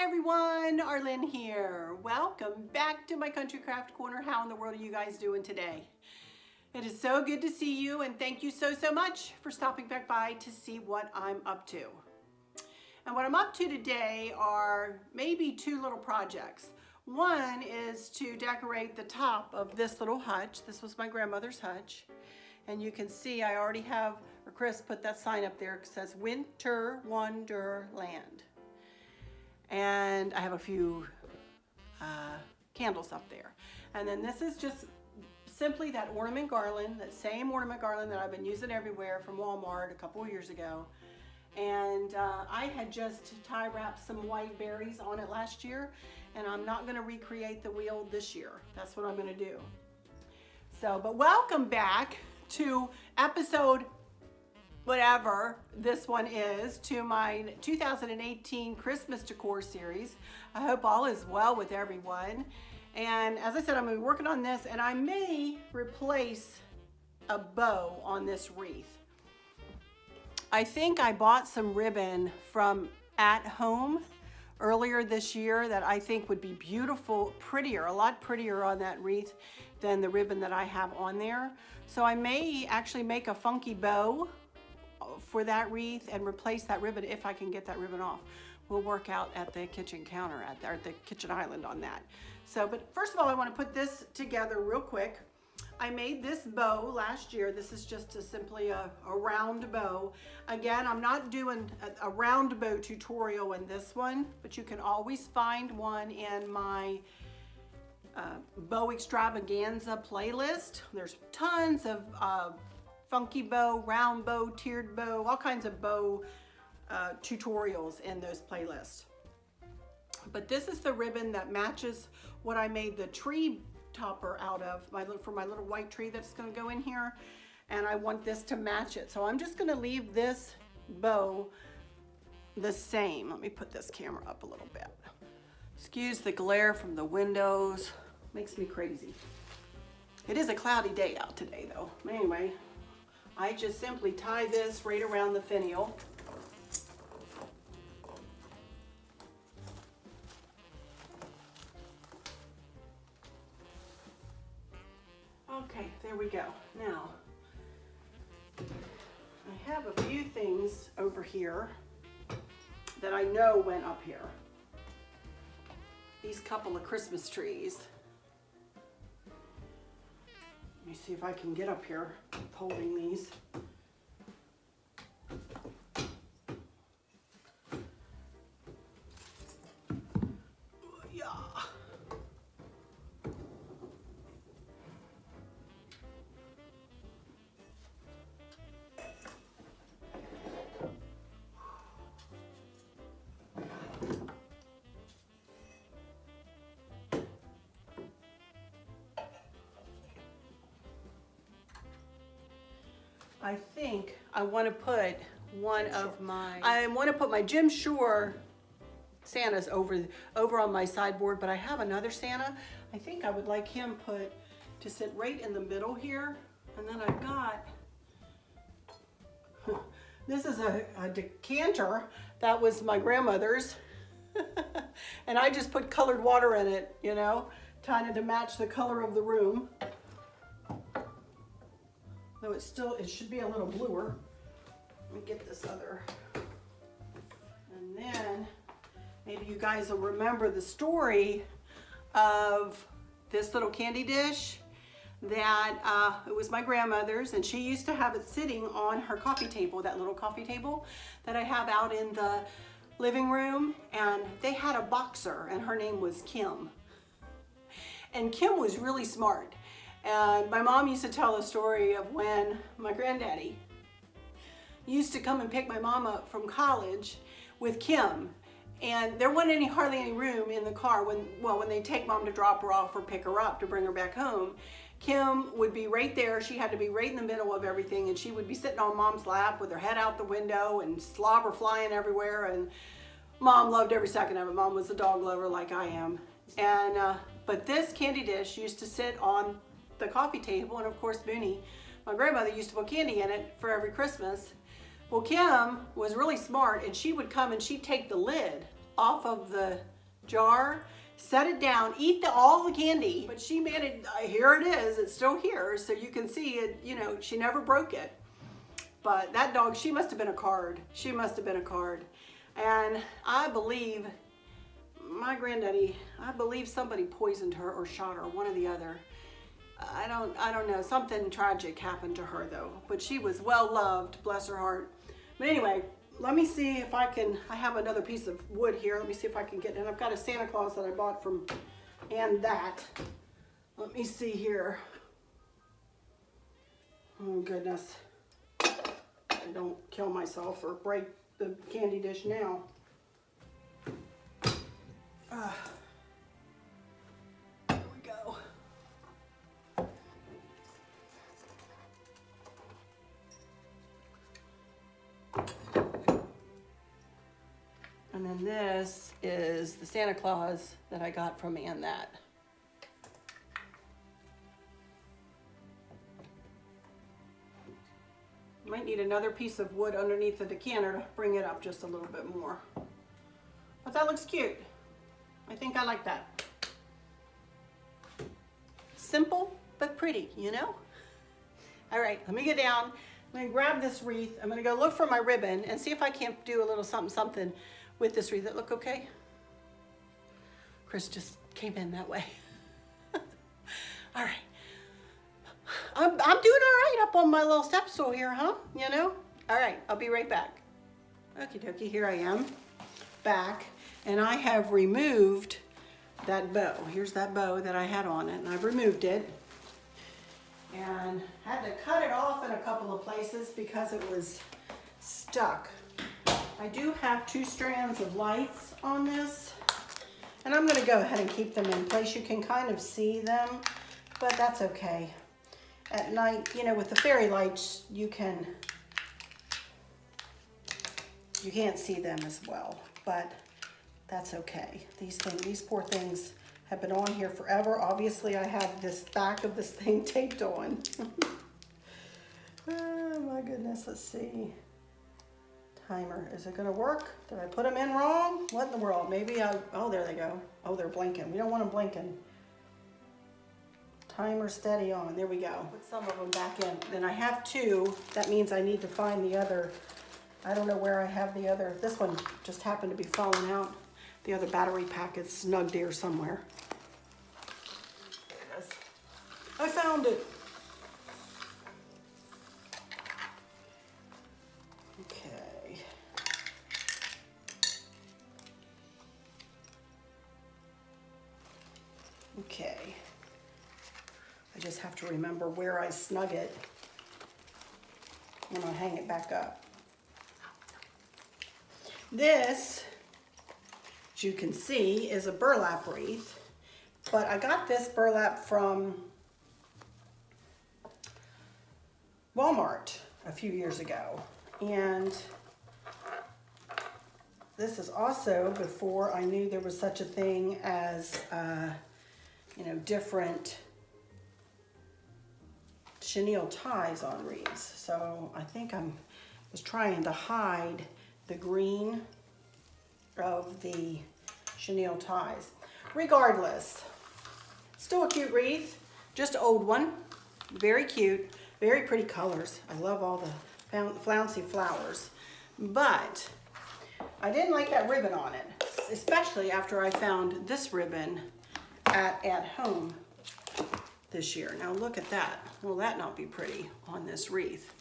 Hi everyone, Arlynn here. Welcome back to my Country Craft Corner. How in the world are you guys doing today? It is so good to see you, and thank you so much for stopping back by to see what I'm up to. And what I'm up to today are maybe two little projects. One is to decorate the top of this little hutch. This was my grandmother's hutch. And you can see I already have, or Chris put that sign up there. It says Winter Wonderland. And I have a few candles up there. And then this is just simply that ornament garland, that same ornament garland that I've been using everywhere from Walmart a couple of years ago. And I had just tie wrapped some white berries on it last year, and I'm not gonna recreate the wheel this year. That's what I'm gonna do. So, but welcome back to episode whatever this one is, to my 2018 Christmas decor series. I hope all is well with everyone. And as I said, I'm gonna be working on this, and I may replace a bow on this wreath. I think I bought some ribbon from At Home earlier this year that I think would be beautiful, prettier, a lot prettier on that wreath than the ribbon that I have on there. So I may actually make a funky bow for that wreath and replace that ribbon if I can get that ribbon off. We'll work out at the kitchen counter at the kitchen island on that. So, but first of all, I want to put this together real quick. I made this bow last year. This is just simply a round bow. Again, I'm not doing a round bow tutorial in this one, but you can always find one in my bow extravaganza playlist. There's tons of funky bow, round bow, tiered bow, all kinds of bow tutorials in those playlists. But this is the ribbon that matches what I made the tree topper out of, for my little white tree that's gonna go in here. And I want this to match it. So I'm just gonna leave this bow the same. Let me put this camera up a little bit. Excuse the glare from the windows. Makes me crazy. It is a cloudy day out today though. Anyway, I just simply tie this right around the finial. Okay, there we go. Now, I have a few things over here that I know went up here. These couple of Christmas trees. Let me see if I can get up here holding these. Yeah. I think I want to put I want to put my Jim Shore Santas over on my sideboard, but I have another Santa. I think I would like him to sit right in the middle here. And then I've got, this is a decanter that was my grandmother's. And I just put colored water in it, you know, kind of to match the color of the room. Though it should be a little bluer. Let me get this other. And then maybe you guys will remember the story of this little candy dish that it was my grandmother's, and she used to have it sitting on her coffee table, that little coffee table that I have out in the living room. And they had a boxer, and her name was Kim. And Kim was really smart. And my mom used to tell the story of when my granddaddy used to come and pick my mom up from college with Kim. And there wasn't hardly any room in the car when they take mom to drop her off or pick her up to bring her back home. Kim would be right there. She had to be right in the middle of everything, and she would be sitting on mom's lap with her head out the window and slobber flying everywhere. And mom loved every second of it. Mom was a dog lover like I am. And but this candy dish used to sit on the coffee table, and of course Booney, my grandmother, used to put candy in it for every Christmas. Well, Kim was really smart, and she would come and she'd take the lid off of the jar, set it down, eat all the candy. But she made it, here it is, it's still here, so you can see it, you know, she never broke it. But that dog, she must have been a card. She must have been a card. And I believe, my granddaddy, I believe somebody poisoned her or shot her, one or the other. I don't know, something tragic happened to her though. But she was well loved, bless her heart. But anyway, let me see if I can, I have another piece of wood here. Let me see if I can get, and I've got a Santa Claus that I bought from, and that. Let me see here. Oh goodness. I don't kill myself or break the candy dish now. There we go. And then this is the Santa Claus that I got from Ann that. Might need another piece of wood underneath the decanter to bring it up just a little bit more. But that looks cute. I think I like that. Simple, but pretty, you know? All right, let me get down. I'm gonna grab this wreath. I'm gonna go look for my ribbon and see if I can't do a little something with this wreath. That look okay? Chris just came in that way. All right. I'm doing all right up on my little step stool here, huh? You know? All right, I'll be right back. Okie dokie, here I am, back. And I have removed that bow. Here's that bow that I had on it, and I've removed it. And had to cut it off in a couple of places because it was stuck. I do have 2 strands of lights on this, and I'm gonna go ahead and keep them in place. You can kind of see them, but that's okay. At night, you know, with the fairy lights, you can't see them as well, but that's okay. These poor things have been on here forever. Obviously, I have this back of this thing taped on. Oh my goodness, let's see. Timer, is it gonna work? Did I put them in wrong? What in the world? Maybe oh, there they go. Oh, they're blinking. We don't want them blinking. Timer steady on, there we go. Put some of them back in. Then I have 2, that means I need to find the other. I don't know where I have the other. This one just happened to be falling out. The other battery pack is snugged here somewhere. There it is. I found it. Okay. Okay. I just have to remember where I snug it when I hang it back up. This, as you can see, is a burlap wreath, but I got this burlap from Walmart a few years ago, and this is also before I knew there was such a thing as you know, different chenille ties on wreaths. So I think I was trying to hide the green of the chenille ties. Regardless, still a cute wreath, just an old one, very cute, very pretty colors. I love all the flouncy flowers, but I didn't like that ribbon on it, especially after I found this ribbon at home this year. Now look at that. Will that not be pretty on this wreath?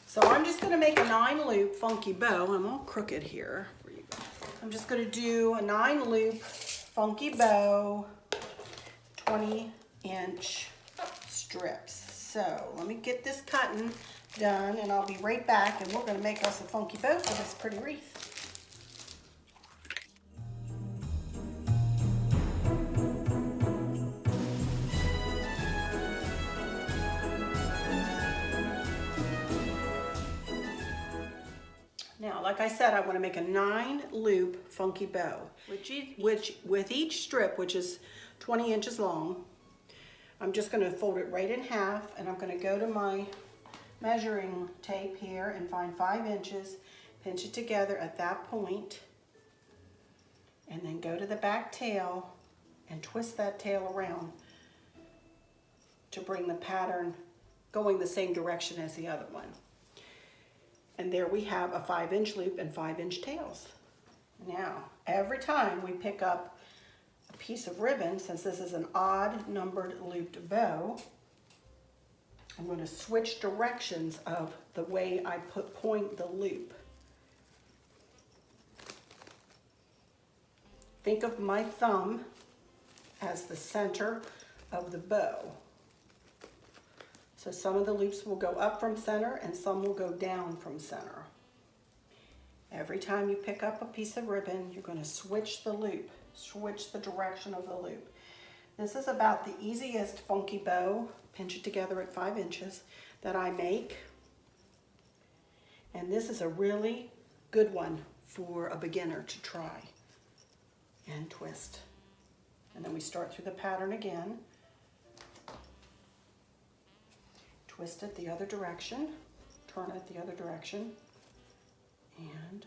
So I'm just gonna make a 9-loop funky bow. I'm all crooked here. Where you go? I'm just gonna do a 9-loop funky bow, 20-inch strips. So let me get this cutting done and I'll be right back, and we're gonna make us a funky bow for this pretty wreath. Now, like I said, I want to make a 9-loop funky bow, which with each strip, which is 20 inches long, I'm just going to fold it right in half, and I'm going to go to my measuring tape here and find 5 inches, pinch it together at that point, and go to the back tail and twist that tail around to bring the pattern going the same direction as the other one. And there we have a 5-inch loop and 5-inch tails. Now, every time we pick up a piece of ribbon, since this is an odd numbered looped bow, I'm going to switch directions of the way I point the loop. Think of my thumb as the center of the bow. So some of the loops will go up from center and some will go down from center. Every time you pick up a piece of ribbon, you're going to switch the loop, switch the direction of the loop. This is about the easiest funky bow, pinch it together at 5 inches, that I make. And this is a really good one for a beginner to try and twist. And then we start through the pattern again. Twist it the other direction, turn it the other direction, and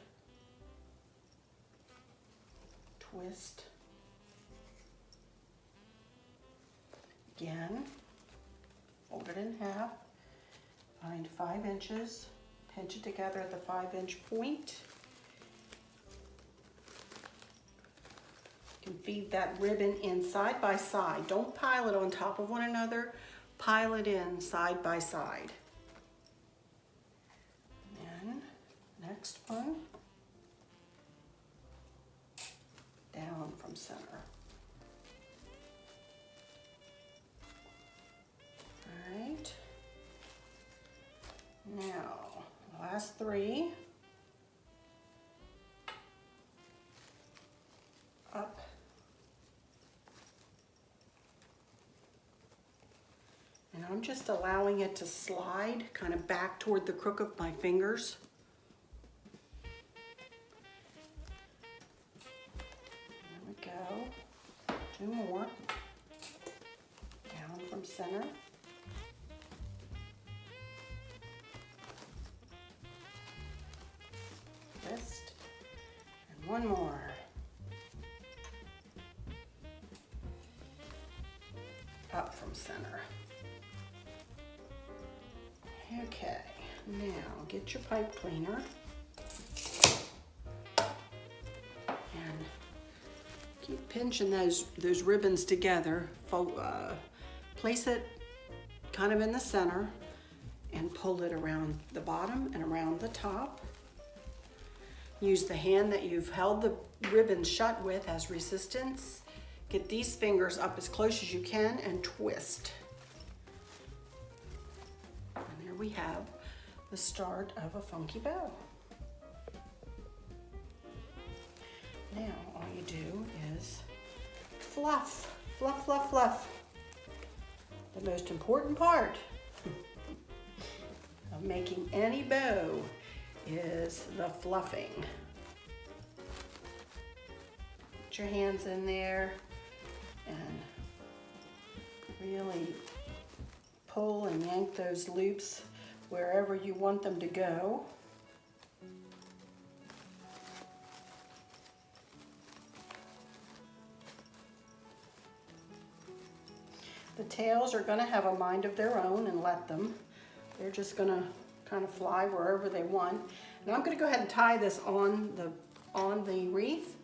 twist again, fold it in half, find 5 inches, pinch it together at the 5-inch point. You can feed that ribbon in side by side. Don't pile it on top of one another. Pile it in side by side. And then next one, down from center. All right. Now, last 3. Up. And I'm just allowing it to slide kind of back toward the crook of my fingers. There we go. 2 more. Down from center. Twist. And 1 more. Up from center. Okay, now get your pipe cleaner and keep pinching those ribbons together. Place it kind of in the center and pull it around the bottom and around the top. Use the hand that you've held the ribbon shut with as resistance. Get these fingers up as close as you can and twist. We have the start of a funky bow. Now all you do is fluff, fluff, fluff, fluff. The most important part of making any bow is the fluffing. Put your hands in there and really pull and yank those loops wherever you want them to go. The tails are going to have a mind of their own, and let them. They're just going to kind of fly wherever they want. And I'm going to go ahead and tie this on the wreath,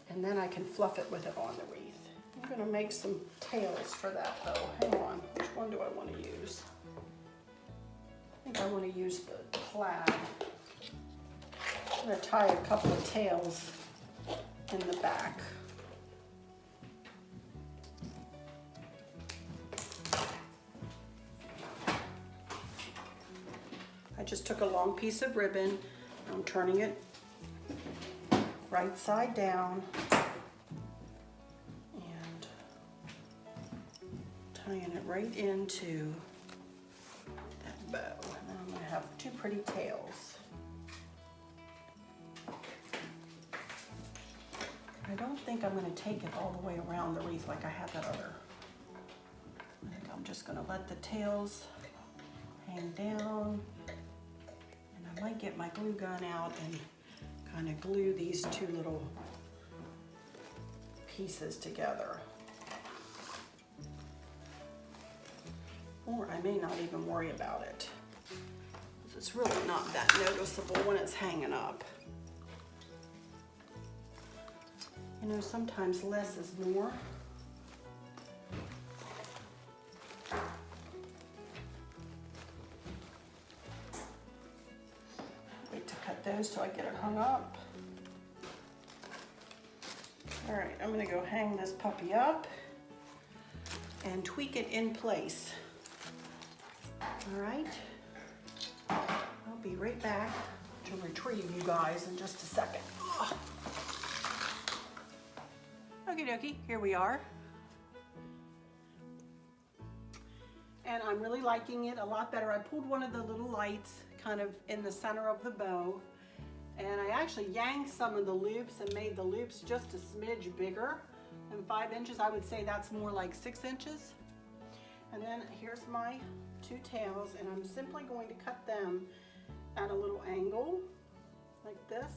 and then I can fluff it with it on the wreath. I'm going to make some tails for that though. Hang on, which one do I want to use? I think I want to use the plaid. I'm going to tie a couple of tails in the back. I just took a long piece of ribbon. I'm turning it right side down and tying it right into that bow. And I'm going to have 2 pretty tails. I don't think I'm going to take it all the way around the wreath like I had that other. I think I'm just going to let the tails hang down. I might get my glue gun out and kind of glue these 2 little pieces together. Or I may not even worry about it. It's really not that noticeable when it's hanging up. You know, sometimes less is more. Wait to cut those till I get it hung up. All right, I'm gonna go hang this puppy up and tweak it in place. All right, I'll be right back to retrieve you guys in just a second. Okie dokie, here we are. And I'm really liking it a lot better. I pulled one of the little lights kind of in the center of the bow, and I actually yanked some of the loops and made the loops just a smidge bigger than 5 inches. I would say that's more like 6 inches. And then here's my 2 tails, and I'm simply going to cut them at a little angle like this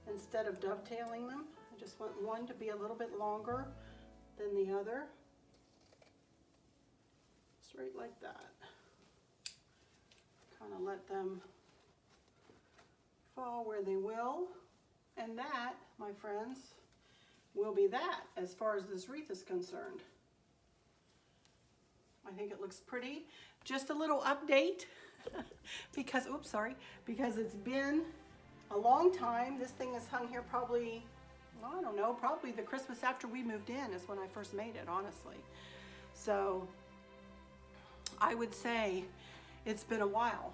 instead of dovetailing them. I just want one to be a little bit longer than the other. Straight like that. Kind of let them fall where they will. And that, my friends, will be that as far as this wreath is concerned. I think it looks pretty. Just a little update because, oops, sorry, because it's been a long time. This thing is hung here probably, I don't know, probably the Christmas after we moved in is when I first made it, honestly. So I would say it's been a while,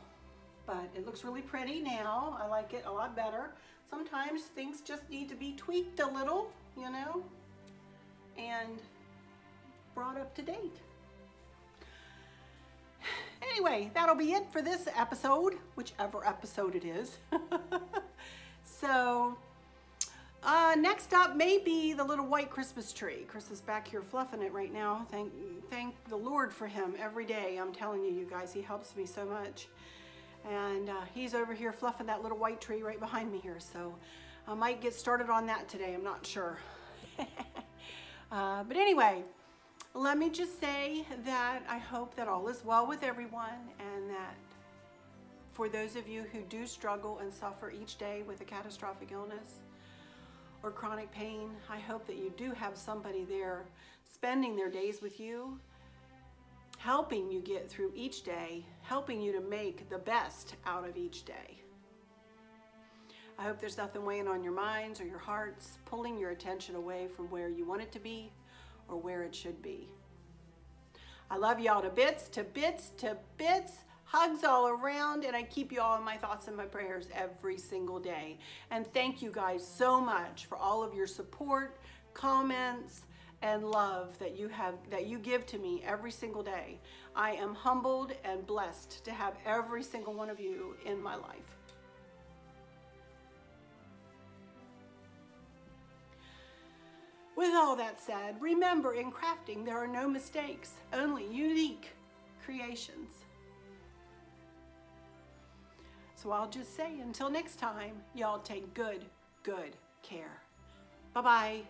but it looks really pretty now. I like it a lot better. Sometimes things just need to be tweaked a little, you know, and brought up to date. Anyway, that'll be it for this episode, whichever episode it is. So, next up may be the little white Christmas tree. Chris is back here fluffing it right now. Thank the Lord for him every day. I'm telling you, you guys, he helps me so much. And he's over here fluffing that little white tree right behind me here. So I might get started on that today. I'm not sure. But anyway, let me just say that I hope that all is well with everyone, and that for those of you who do struggle and suffer each day with a catastrophic illness or chronic pain, I hope that you do have somebody there spending their days with you, helping you get through each day, helping you to make the best out of each day. I hope there's nothing weighing on your minds or your hearts, pulling your attention away from where you want it to be or where it should be. I love y'all to bits, to bits, to bits. Hugs all around, and I keep you all in my thoughts and my prayers every single day. And thank you guys so much for all of your support, comments, and love that you give to me every single day. I am humbled and blessed to have every single one of you in my life. With all that said, remember, in crafting there are no mistakes, only unique creations. So I'll just say, until next time, y'all take good care. Bye-bye.